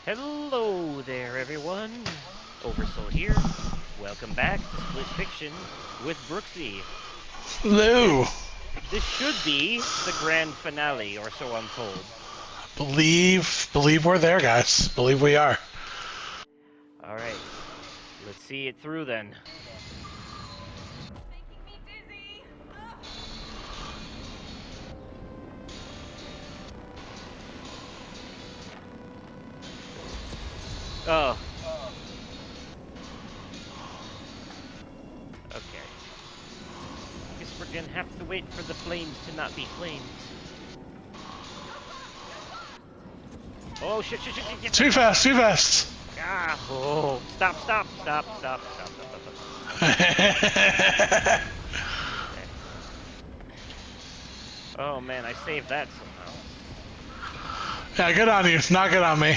Hello there, everyone. Oversoul here. Welcome back to Split Fiction with Brooksy. Hello. This should be the grand finale, or so I'm told. Believe we're there, guys. Believe we are. All right, let's see it through then. Making me dizzy. Oh, okay. Guess we're gonna have to wait for the flames to not be flames. Oh shit! Get Too back! fast, too fast. Ah! Oh! Stop! Okay. Oh man, I saved that somehow. Yeah, good on you. Not good on me.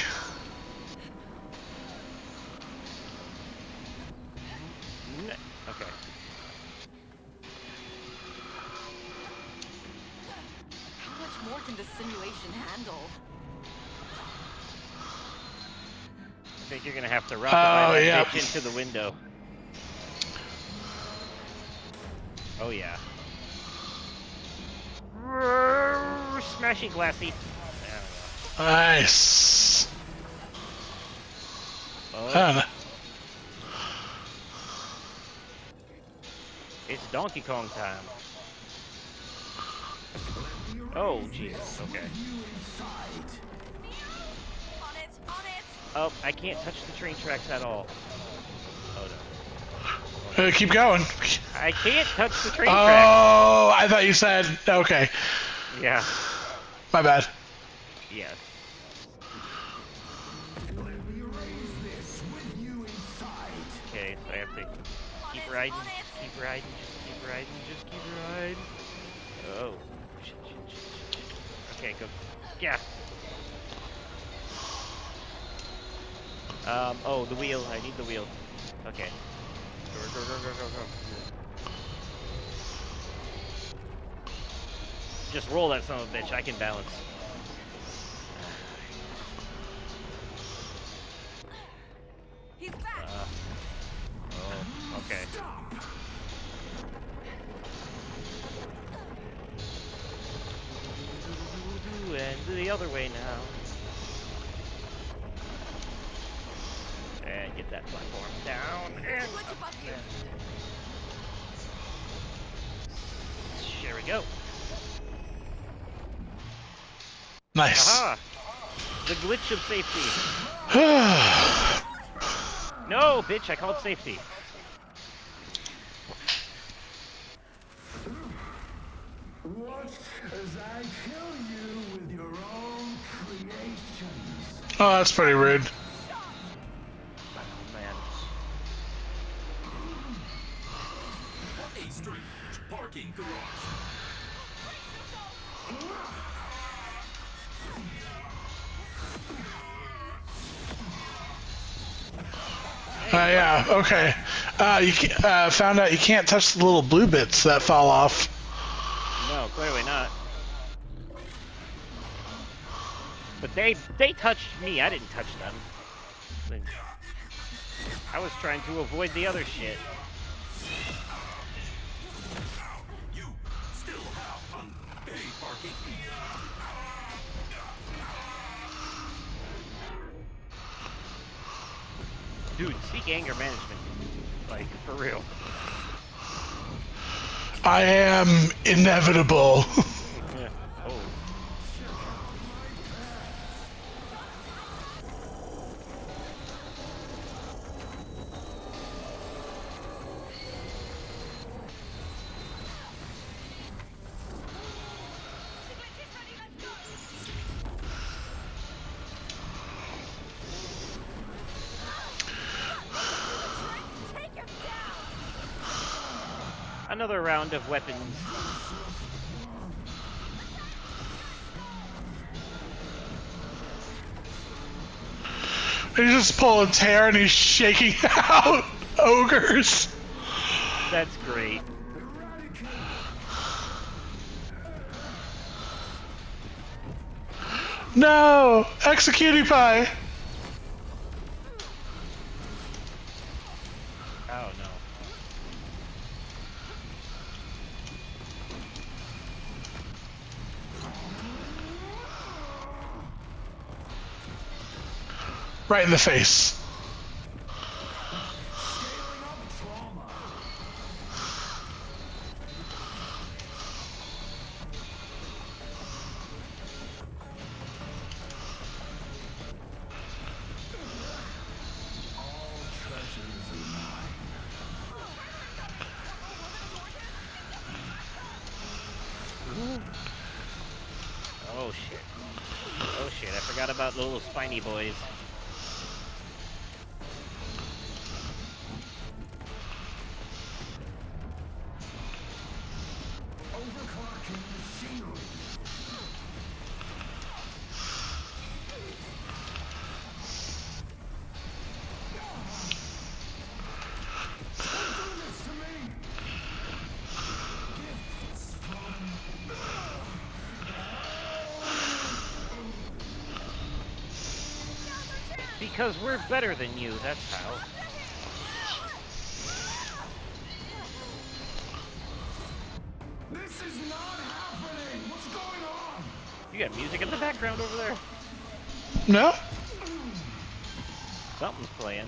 Okay. How much more can this simulation handle? I think you're gonna have to rockabye Oh, that yeah. bitch into the window. Oh yeah. Smashy glassy. There Nice. we go. Oh, Uh, it's Donkey Kong time. Oh Jesus. Okay. On it! Oh, I can't touch the train tracks at all. Oh no. keep going. I can't touch the train tracks. Oh, I thought you said okay. Yeah. My bad. Yes. Okay, so I have to keep riding, just keep riding. Oh. Shit. Okay, go. Yeah. Oh, the wheel. I need the wheel. Okay. Go. Just roll that son of a bitch. I can balance. He's back! Oh, okay. And the other way now. And get that platform down. And What's up. above you? Here we go. Nice. Aha! The glitch of safety. No, bitch, I called safety. Watch as I kill you with your own creations. Oh, that's pretty rude. Oh, man. A strange parking garage. Yeah, okay. Found out you can't touch the little blue bits that fall off. No, clearly not. But they touched me. I didn't touch them. I was trying to avoid the other shit. You still have unpaid parking. Dude, seek anger management. Like, for real. I am inevitable. Yeah. Oh. Take him down! Another round of weapons. He's just pulling tear and he's shaking out ogres. That's great. No! Executie pie! Right in the face. Scaling up trauma. All treasures are mine. Oh shit. Oh shit, I forgot about the little spiny boys. Overclocking machinery. Don't do this to me! Gifts from... Because we're better than you, that's how. This is not happening! What's going on? You got music in the background over there. No? Something's playing.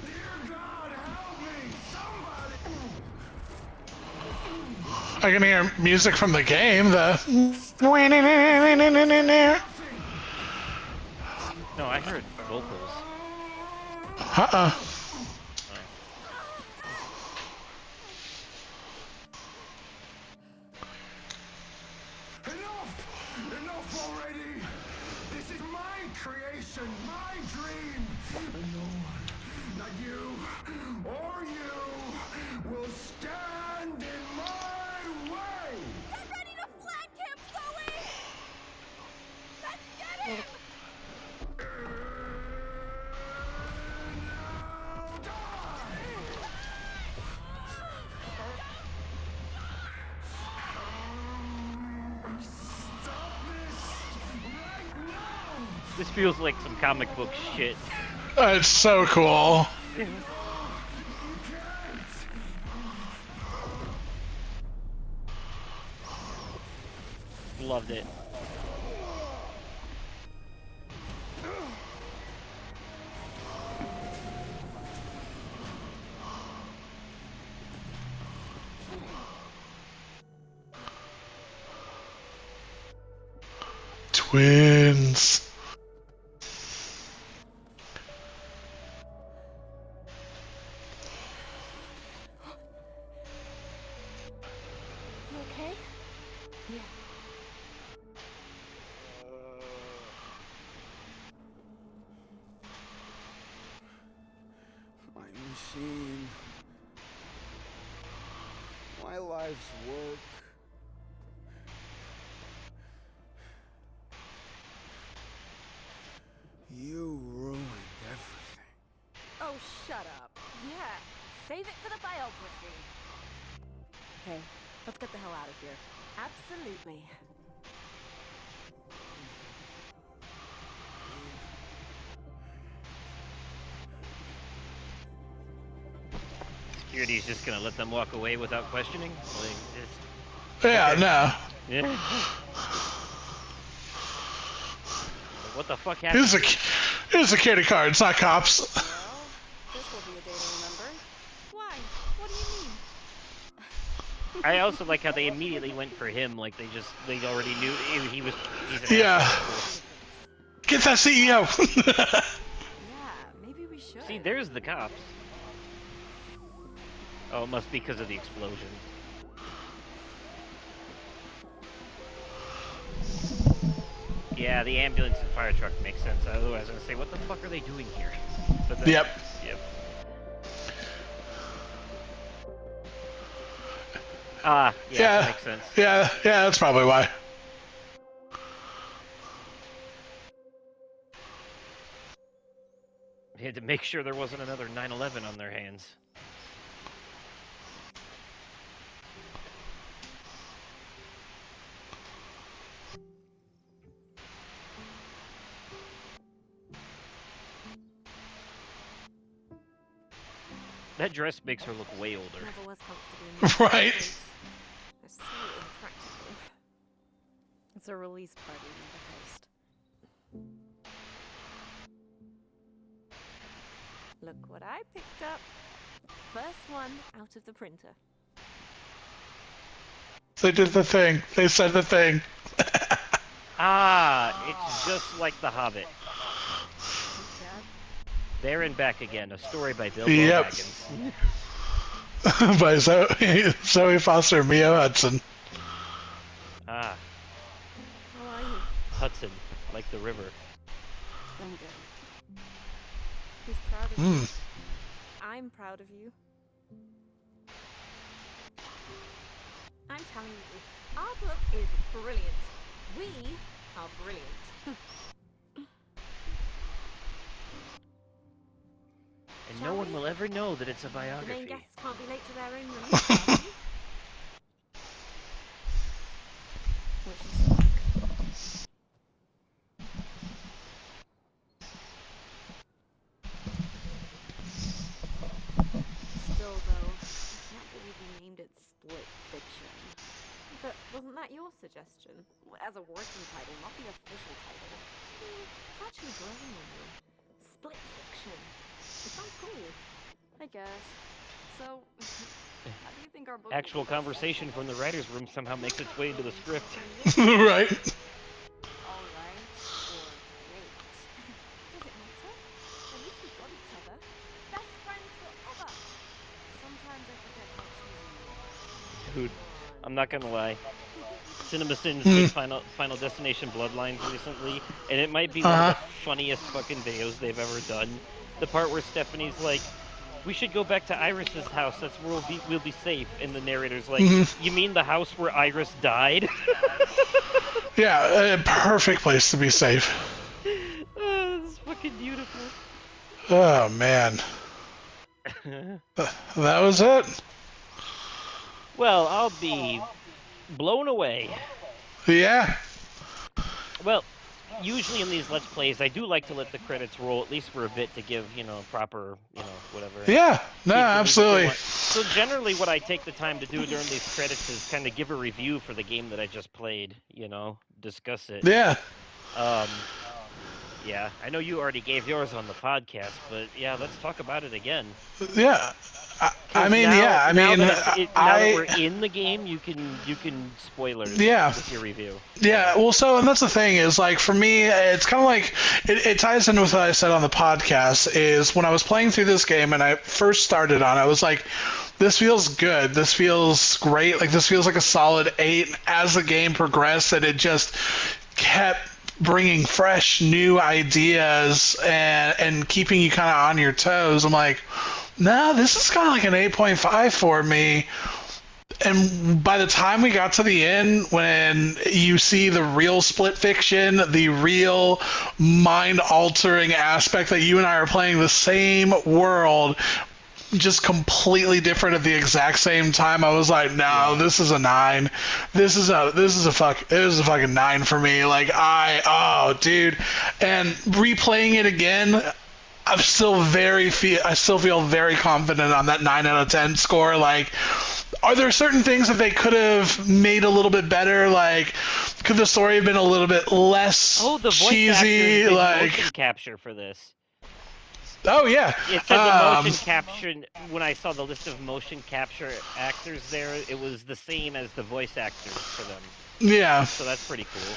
Dear God, help me! Somebody! I can hear music from the game. The. No, I heard vocals. Uh-uh. Oh. Enough! Enough already! This is my creation, my dream! And no one, not you, or you, will stand in my way! Get ready to flank him, Zoe! Let's get him! This feels like some comic book shit. It's so cool. Loved it. Twins. You okay? Yeah. My machine. My life's work. You ruined everything. Oh, shut up. Yeah. Save it for the biography. Hey, let's get the hell out of here. Absolutely. Security's just gonna let them walk away without questioning? Like, Yeah, Okay. no. yeah. Like, what the fuck happened? Here's a security card. It's not cops. Well, this will be a day to remember. Why? What do you mean? I also like how they immediately went for him, like they already knew he's an Yeah. asshole. Get that CEO. Yeah, maybe we should. See, there's the cops. Oh, it must be because of the explosion. Yeah, the ambulance and fire truck makes sense. Otherwise, I was gonna say, what the fuck are they doing here? But then, Yep. Yep. Ah, yeah, that makes sense. Yeah, that's probably why. They had to make sure there wasn't another 9/11 on their hands. That dress makes her look way older. Never was comfortable in these Right. clothes. They're so impractical. It's a release party, not a heist. Look what I picked up. First one out of the printer. They did the thing. They said the thing. Ah, it's just like The Hobbit. Dad, There and Back Again, a story by Bilbo Yep. Baggins. By Zoe Foster and Mia Hudson. Ah, how are you? Hudson, like the river. I'm good. He's proud of you. Hmm. I'm proud of you. I'm telling you, our book is brilliant. We are brilliant. And Shall no one we? will ever know that it's a The main biography. guests can't be late to their own release party. Wish us luck. Still, though, I can't believe you named it Split Fiction. But wasn't that your suggestion? As a working title, not the official title. It's actually growing on me. Split Fiction. It sounds cool. I guess. So, how do you think our book... Actual conversation from the writer's room somehow makes its way into the script. Right. Alright, or great. Does it matter? At least we've got each other. Best friends forever. Sometimes I forget how choosy you are. Dude, I'm not gonna lie. CinemaSins Hmm. did Final Destination Bloodlines recently, and it might be one of the funniest fucking videos they've ever done. The part where Stephanie's like, "We should go back to Iris's house. That's where we'll be safe." And the narrator's like, "You mean the house where Iris died?" Yeah, a perfect place to be safe. Oh, this is fucking beautiful. Oh, man. That was it? Well, I'll be blown away. Yeah. Well, usually in these Let's Plays, I do like to let the credits roll at least for a bit to give, proper, whatever. Yeah. No, keep the music they absolutely. want. So generally what I take the time to do during these credits is kind of give a review for the game that I just played, discuss it. Yeah. Yeah, I know you already gave yours on the podcast, but yeah, let's talk about it again. Yeah. I 'Cause mean, now, yeah. I now mean, that now that we're in the game, you can spoilers Yeah. with your review. Yeah, well, so, and that's the thing is, like, for me, it's kind of like, it ties in with what I said on the podcast, is when I was playing through this game and I first started on it, I was like, this feels good, this feels great, like, this feels like a solid 8, and as the game progressed, and it just kept bringing fresh, new ideas and keeping you kind of on your toes, I'm like, no, this is kind of like an 8.5 for me. And by the time we got to the end, when you see the real Split Fiction, the real mind-altering aspect that you and I are playing the same world, just completely different at the exact same time, I was like, no, this is a 9. This is a fucking 9 for me. Like, oh, dude. And replaying it again, I still feel very confident on that 9 out of 10 score. Like, are there certain things that they could have made a little bit better? Like, could the story have been a little bit less Oh, the voice cheesy? actors did Like, motion capture for this. oh yeah, It said the motion capture, when I saw the list of motion capture actors there, it was the same as the voice actors for them. yeah. So that's pretty cool.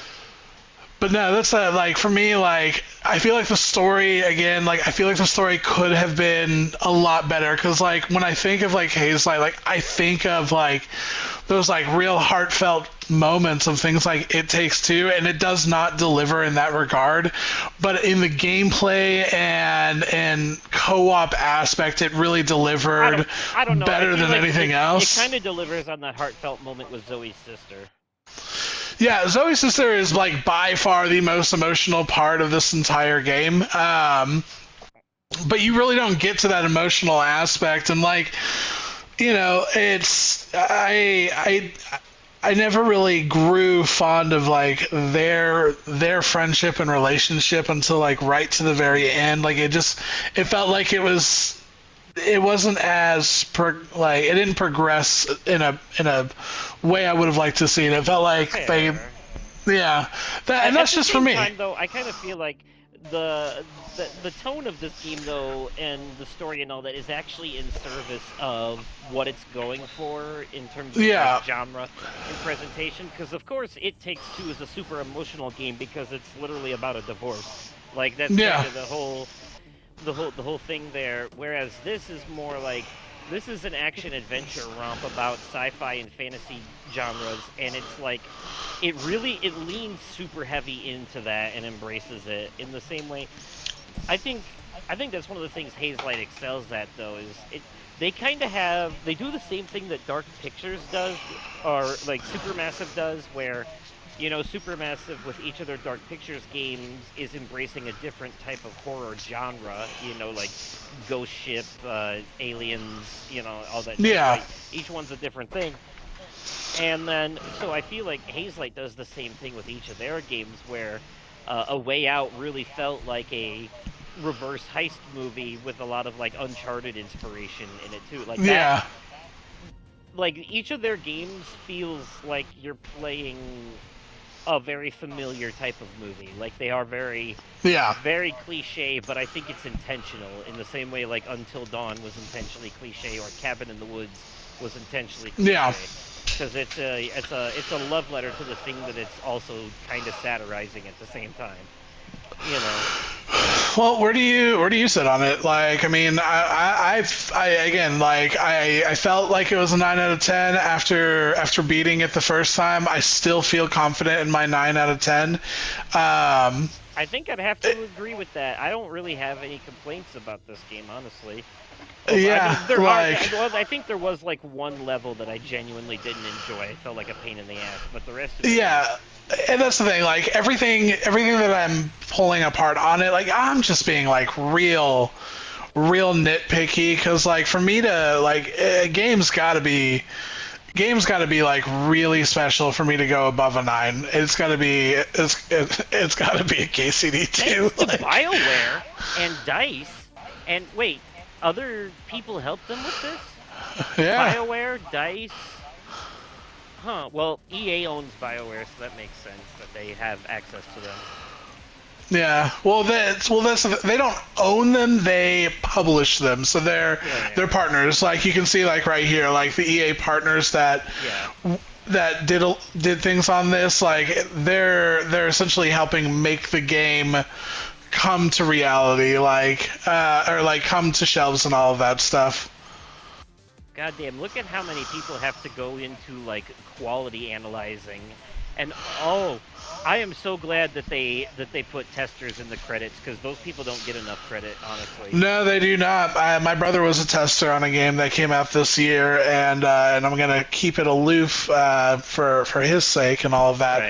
But no, that's like, for me, like, I feel like the story, again, like, I feel like the story could have been a lot better, because, like, when I think of, like, Hazelight, like, I think of, like, those, like, real heartfelt moments of things like It Takes Two, and it does not deliver in that regard, but in the gameplay and co-op aspect, it really delivered I don't know. better I feel than like anything else. It kind of delivers on that heartfelt moment with Zoe's sister. Yeah, Zoe's sister is, like, by far the most emotional part of this entire game. But you really don't get to that emotional aspect, and, like, it's I never really grew fond of, like, their friendship and relationship until, like, right to the very end. Like, it felt like it wasn't as it didn't progress in a way I would have liked to see it. It felt like Fair. and that's At the just for same me. time, though, I kind of feel like the tone of this game though, and the story and all that is actually in service of what it's going for in terms of like Yeah. genre and presentation. Because of course, It Takes Two is a super emotional game because it's literally about a divorce. Like that's kind Yeah. of the whole thing there. Whereas this is more like this is an action adventure romp about sci-fi and fantasy genres, and it's like it leans super heavy into that and embraces it in the same way. I think that's one of the things Hazelight excels at though is they kind of they do the same thing that Dark Pictures does or like Supermassive does where Supermassive with each of their Dark Pictures games is embracing a different type of horror genre, like ghost ship, aliens, all that shit, Yeah. right? Each one's a different thing. And then, so I feel like Hazelight does the same thing with each of their games, where A Way Out really felt like a reverse heist movie with a lot of like Uncharted inspiration in it too. Like that, Yeah. like each of their games feels like you're playing a very familiar type of movie. Like they are very, Yeah. very cliche, but I think it's intentional in the same way like Until Dawn was intentionally cliche or Cabin in the Woods was intentionally cliche. Yeah. Because it's a love letter to the thing that it's also kind of satirizing at the same time. You know. Well, where do you sit on it? Like, I mean, I again, like, I felt like it was a 9 out of 10 after beating it the first time. I still feel confident in my 9 out of 10. I think I'd have to agree with that. I don't really have any complaints about this game, honestly. I Yeah, mean, there like, are. Well, I think there was like one level that I genuinely didn't enjoy. I felt like a pain in the ass, but the rest of it yeah, was. and that's the thing. Like everything that I'm pulling apart on it, like I'm just being like real nitpicky because like for me to like game's got to be like really special for me to go above a 9. It's got to be a KCD too. Thanks to Like, BioWare and Dice, and wait, other people helped them with this? yeah, BioWare, Dice. Huh. Well, EA owns BioWare, so that makes sense that they have access to them. yeah. They don't own them. They publish them, so they're Yeah. they're partners. Like you can see, like right here, like the EA partners that Yeah. that did things on this. Like they're essentially helping make the game come to reality, like or like come to shelves and all of that stuff. Goddamn, look at how many people have to go into like quality analyzing. And oh, I am so glad that they put testers in the credits because those people don't get enough credit, honestly. No, they do not. My brother was a tester on a game that came out this year, and I'm gonna keep it aloof for his sake and all of that.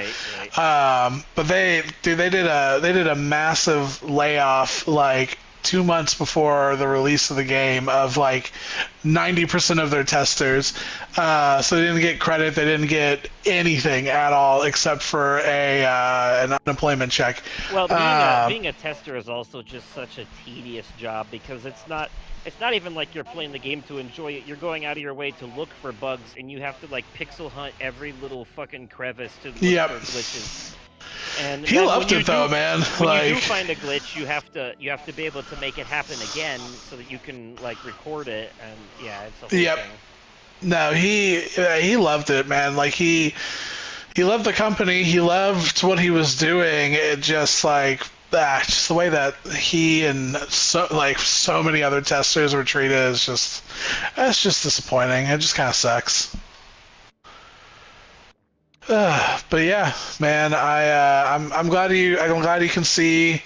Right. But they did a massive layoff like 2 months before the release of the game of like 90% of their testers. So they didn't get credit. They didn't get anything at all except for an unemployment check. Well, being a tester is also just such a tedious job because it's not even like you're playing the game to enjoy it. You're going out of your way to look for bugs, and you have to like pixel hunt every little fucking crevice to look Yep. for glitches. And He then loved it though, man. When Like, you do find a glitch, you have to be able to make it happen again so that you can like record it. And yeah, it's a whole Yep. thing. no, he loved it, man. Like he loved the company. He loved what he was doing. It just like just the way that he and so many other testers were treated is that's just disappointing. It just kind of sucks. But yeah, man, I'm glad you can see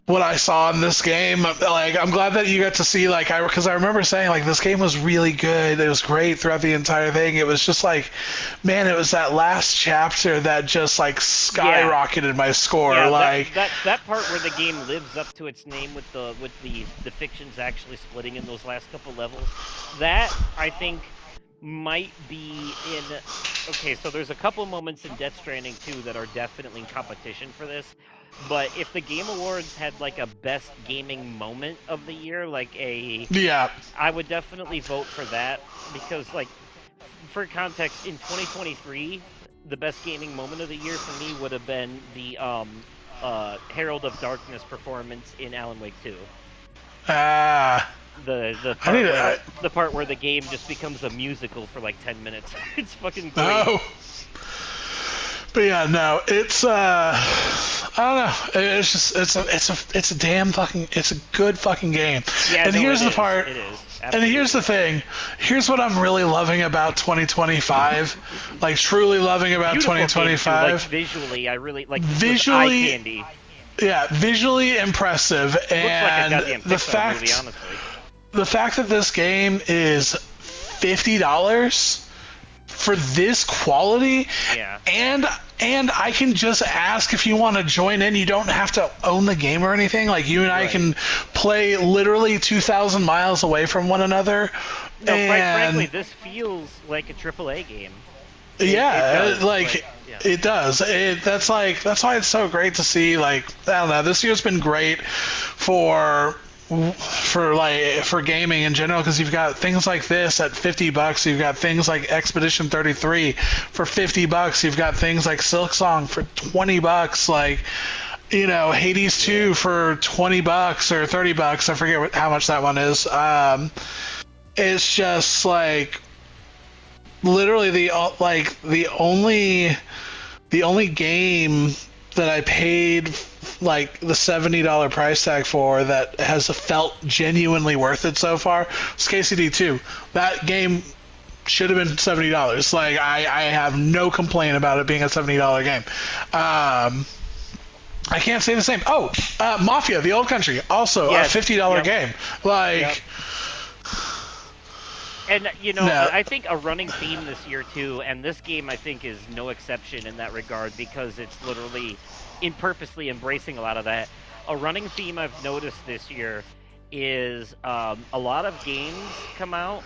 what I saw in this game. Like, I'm glad that you got to see, like, because I remember saying, like, this game was really good. It was great throughout the entire thing. It was just like, man, it was that last chapter that just, like, skyrocketed my score. Yeah, like, that part where the game lives up to its name with the fictions actually splitting in those last couple levels. That I think might be in. Okay, so there's a couple moments in Death Stranding 2 that are definitely in competition for this. But if the Game Awards had like a best gaming moment of the year, yeah, I would definitely vote for that because, like, for context, in 2023, the best gaming moment of the year for me would have been the Herald of Darkness performance in Alan Wake 2. Ah, The I need part where to. the part where the game just becomes a musical for like 10 minutes. It's fucking great. Oh, but yeah, no, it's I don't know. It's just it's a damn fucking it's a good fucking game. Yeah, And no, here's it the is. part. It is. And here's the Absolutely. thing. Here's what I'm really loving about 2025. Like truly loving about Beautiful game too. Like 2025. visually, I really like was eye Visually, candy. yeah, visually impressive, Looks like a and goddamn Pixar movie, honestly. the fact that this game is $50 for this quality, Yeah. and I can just ask if you want to join in. You don't have to own the game or anything. Like you and I Right. can play literally 2,000 miles away from one another. No, quite frankly, And this feels like a AAA game. yeah, It does. like Yeah. it does. That's why it's so great to see. Like I don't know, this year's been great for gaming in general because you've got things like this at $50. You've got things like Expedition 33 for $50. You've got things like Silksong for $20. Like Hades 2 for $20 or $30. I forget how much that one is. It's just like literally the only game that I paid like the $70 price tag for that has felt genuinely worth it so far was KCD 2. That game should have been $70. Like I have no complaint about it being a $70 game. I can't say the same. Oh, Mafia: The Old Country, also Yes, a $50 yep. game. Like. Yep. And No. I think a running theme this year too, and this game I think is no exception in that regard because it's literally purposely embracing a lot of that. A running theme I've noticed this year is a lot of games come out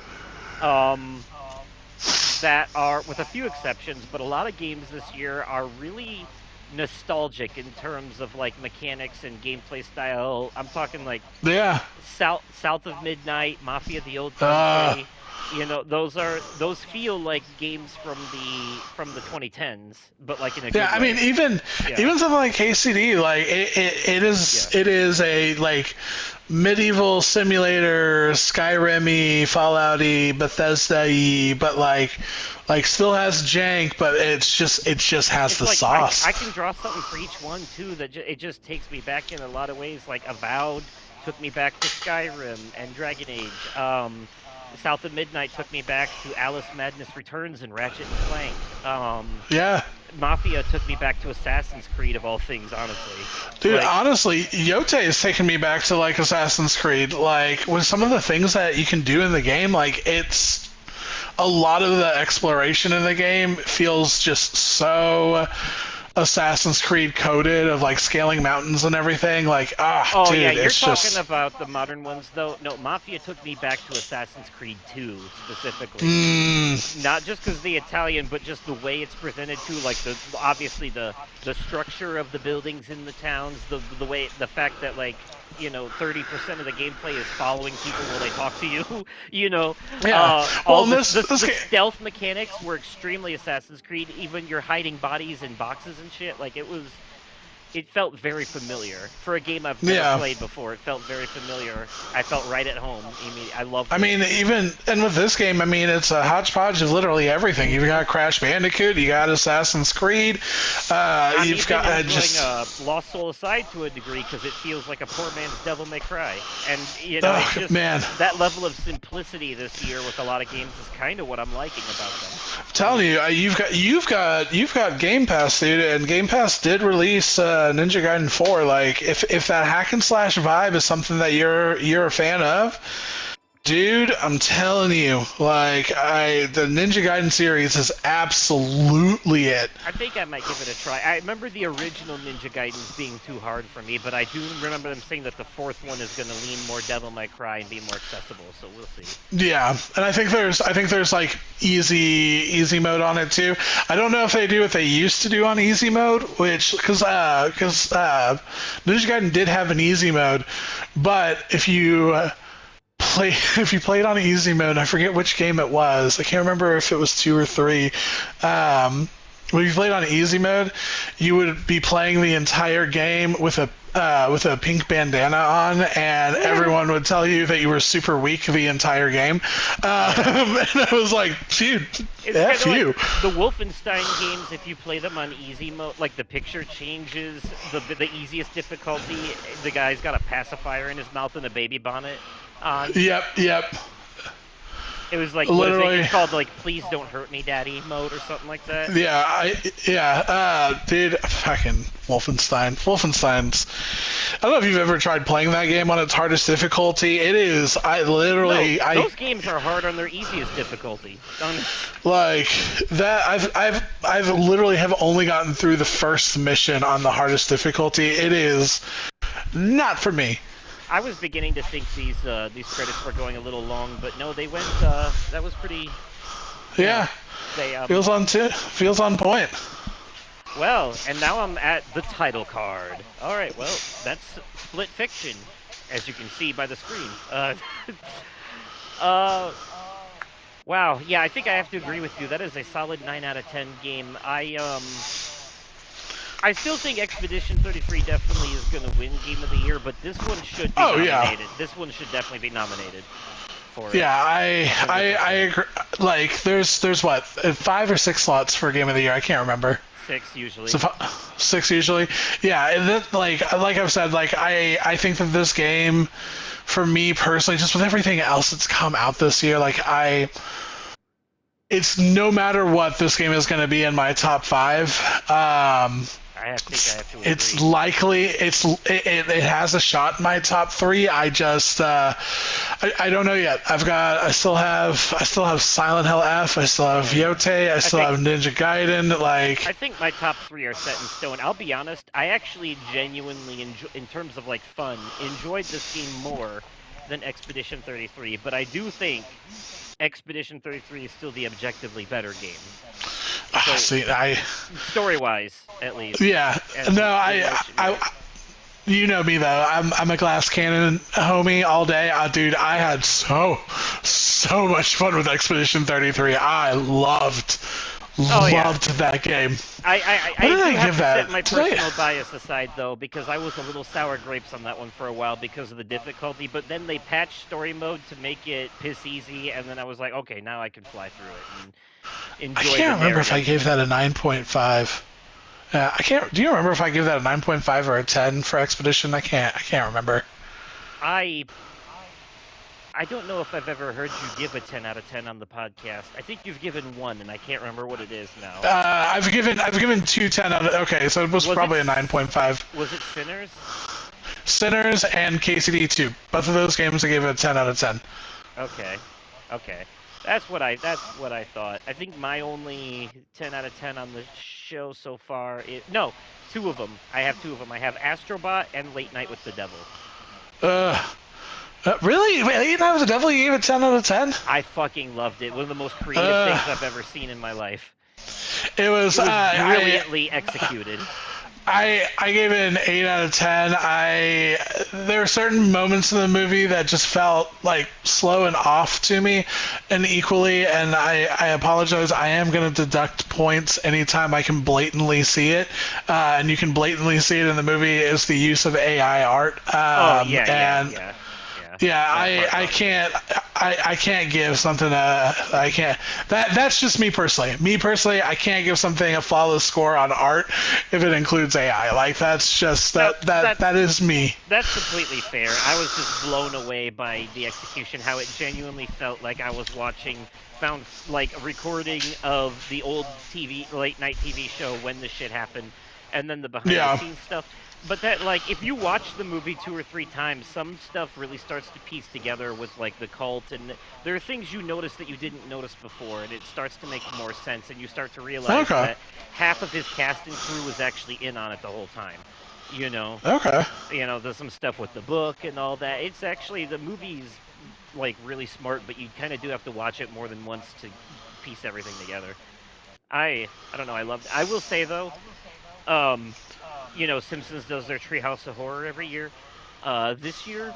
that are, with a few exceptions, but a lot of games this year are really nostalgic in terms of like mechanics and gameplay style. I'm talking like Yeah. South of Midnight, Mafia: The Old Uh, Country. Those feel like games from the 2010s, but like in a good Yeah, I way. mean, even Yeah. something like KCD, like Yeah. it is a like medieval simulator, Skyrim-y, Fallout-y, Bethesda-y, but like still has jank, but it just has It's the like sauce. I can draw something for each one too that it just takes me back in a lot of ways. Like Avowed took me back to Skyrim and Dragon Age. South of Midnight took me back to Alice Madness Returns and Ratchet and Clank. Yeah. Mafia took me back to Assassin's Creed of all things, honestly. Dude, Like, honestly, Yote is taking me back to like Assassin's Creed. Like with some of the things that you can do in the game, like it's a lot of the exploration in the game feels just so Assassin's Creed coded of like scaling mountains and everything. Like, oh yeah, dude, you're it's talking just about the modern ones though. No, Mafia took me back to Assassin's Creed 2 specifically. mm, Not just because the Italian, but just the way it's presented to, like obviously the structure of the buildings in the towns, the fact that like 30% of the gameplay is following people while they talk to you. yeah. Well, All and this this the game, stealth mechanics were extremely Assassin's Creed. Even you're hiding bodies in boxes and shit. Like it felt very familiar for a game I've never yeah. played before. It felt very familiar. I felt right at home. I loved I it. mean, even and with this game, I mean, it's a hodgepodge of literally everything. You've got Crash Bandicoot, you got Assassin's Creed, I'm you've even got enjoying Lost Soul Aside to a degree because it feels like a poor man's Devil May Cry, and it's oh just man, that level of simplicity this year with a lot of games is kind of what I'm liking about them. I'm telling you, you've got Game Pass, dude, and Game Pass did release Ninja Gaiden 4. Like, if that hack and slash vibe is something that you're a fan of, dude, I'm telling you, like the Ninja Gaiden series is absolutely it. I think I might give it a try. I remember the original Ninja Gaidens being too hard for me, but I do remember them saying that the fourth one is going to lean more Devil May Cry and be more accessible. So we'll see. Yeah, and I think there's like easy mode on it too. I don't know if they do what they used to do on easy mode, which because Ninja Gaiden did have an easy mode, but if you played on easy mode, I forget which game it was. I can't remember if it was 2 or 3. when you played on easy mode, you would be playing the entire game with a pink bandana on, and everyone would tell you that you were super weak the entire game. And I was like, dude, It's F kind of you. like the Wolfenstein games. If you play them on easy mode, like the picture changes, the easiest difficulty, the guy's got a pacifier in his mouth and a baby bonnet on. Yep. It was like, what is it? Literally. It's called like "Please Don't Hurt Me, Daddy" mode or something like that. Dude, fucking Wolfenstein's. I don't know if you've ever tried playing that game on its hardest difficulty. It is. Those games are hard on their easiest difficulty. Like that. I've literally have only gotten through the first mission on the hardest difficulty. It is not for me. I was beginning to think these credits were going a little long, but no, they went. That was pretty. Yeah. They Feels on point. Well, and now I'm at the title card. All right, well, that's Split Fiction, as you can see by the screen. Wow, yeah, I think I have to agree with you. That is a solid 9 out of 10 game. I still think Expedition 33 definitely is going to win Game of the Year, but this one should be nominated. Yeah. This one should definitely be nominated for it. Yeah, I agree. Like, there's what, 5 or 6 slots for Game of the Year? I can't remember. 6 usually. So 6 usually. Yeah, and that, like I've said, like I think that this game, for me personally, just with everything else that's come out this year, like it's no matter what, this game is going to be in my top 5. I have to agree. It's likely it has a shot in my top 3. I just I don't know yet. I still have Silent Hill F. I still have Yote. I still have Ninja Gaiden. Like, I think my top 3 are set in stone. I'll be honest. I actually genuinely enjoy, in terms of like fun, enjoyed this game more than Expedition 33. But I do think Expedition 33 is still the objectively better game. So, story-wise, at least. Yeah. No, you know me though. I'm a glass cannon homie all day. Dude, I had so much fun with Expedition 33. I loved that game. I do have to set my personal bias aside though, because I was a little sour grapes on that one for a while because of the difficulty. But then they patched story mode to make it piss easy, and then I was like, okay, now I can fly through it and enjoy. I can't remember if I gave that a 9.5. I can't. Do you remember if I gave that a 9.5 or a 10 for Expedition? I can't remember. I don't know if I've ever heard you give a 10 out of 10 on the podcast. I think you've given 1, and I can't remember what it is now. I've given 2 10 out of. Okay, so it was probably a 9.5. Was it Sinners? Sinners and KCD 2. Both of those games I gave it a 10 out of 10. Okay. That's what I thought. I think my only 10 out of 10 on the show so far is... No, 2 of them. I have 2 of them. I have Astrobot and Late Night with the Devil. Really? Late Night with the Devil, you gave it 10 out of 10? I fucking loved it. One of the most creative things I've ever seen in my life. It was brilliantly executed. I gave it an 8 out of 10. There were certain moments in the movie that just felt like slow and off to me, and equally, and I apologize, I am going to deduct points anytime I can blatantly see it, and you can blatantly see it in the movie, is the use of AI art. I can't give something that's just me personally. I can't give something a flawless score on art if it includes AI. Like, that's just that is me. That's completely fair. I was just blown away by the execution, how it genuinely felt like I was found like a recording of the old late night TV show when this shit happened, and then the behind the scenes stuff. But that, like, if you watch the movie 2 or 3 times, some stuff really starts to piece together with, like, the cult, and there are things you notice that you didn't notice before, and it starts to make more sense, and you start to realize that half of his cast and crew was actually in on it the whole time, you know? Okay. You know, there's some stuff with the book and all that. It's actually, the movie's, like, really smart, but you kind of do have to watch it more than once to piece everything together. I don't know, I loved it. I will say, though, you know, Simpsons does their Treehouse of Horror every year. This year,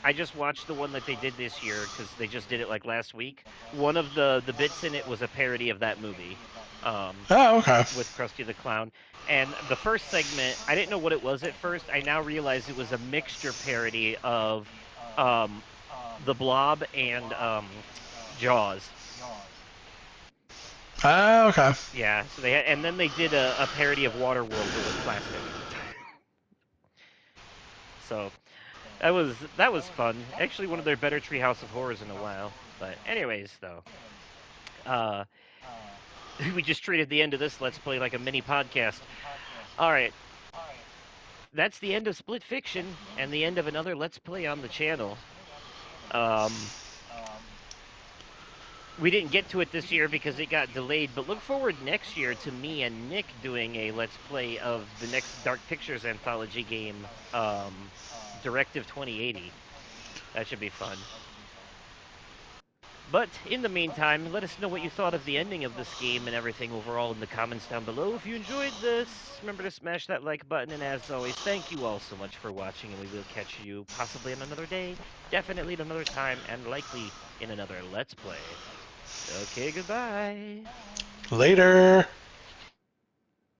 I just watched the one that they did this year because they just did it like last week. One of the bits in it was a parody of that movie. Oh, okay. with Krusty the Clown. And the first segment, I didn't know what it was at first. I now realize it was a mixture parody of um, The Blob and Jaws. Oh, okay. Yeah, so they had, and then they did a parody of Waterworld, but with plastic. So that was fun. Actually, one of their better Treehouse of Horrors in a while. But anyways, though, uh, we just treated the end of this Let's Play like a mini podcast. All right, that's the end of Split Fiction and the end of another Let's Play on the channel. We didn't get to it this year because it got delayed, but look forward next year to me and Nick doing a Let's Play of the next Dark Pictures anthology game, Directive 2080. That should be fun. But in the meantime, let us know what you thought of the ending of this game and everything overall in the comments down below. If you enjoyed this, remember to smash that like button, and as always, thank you all so much for watching, and we will catch you possibly on another day, definitely at another time, and likely in another Let's Play. Okay, goodbye. Later.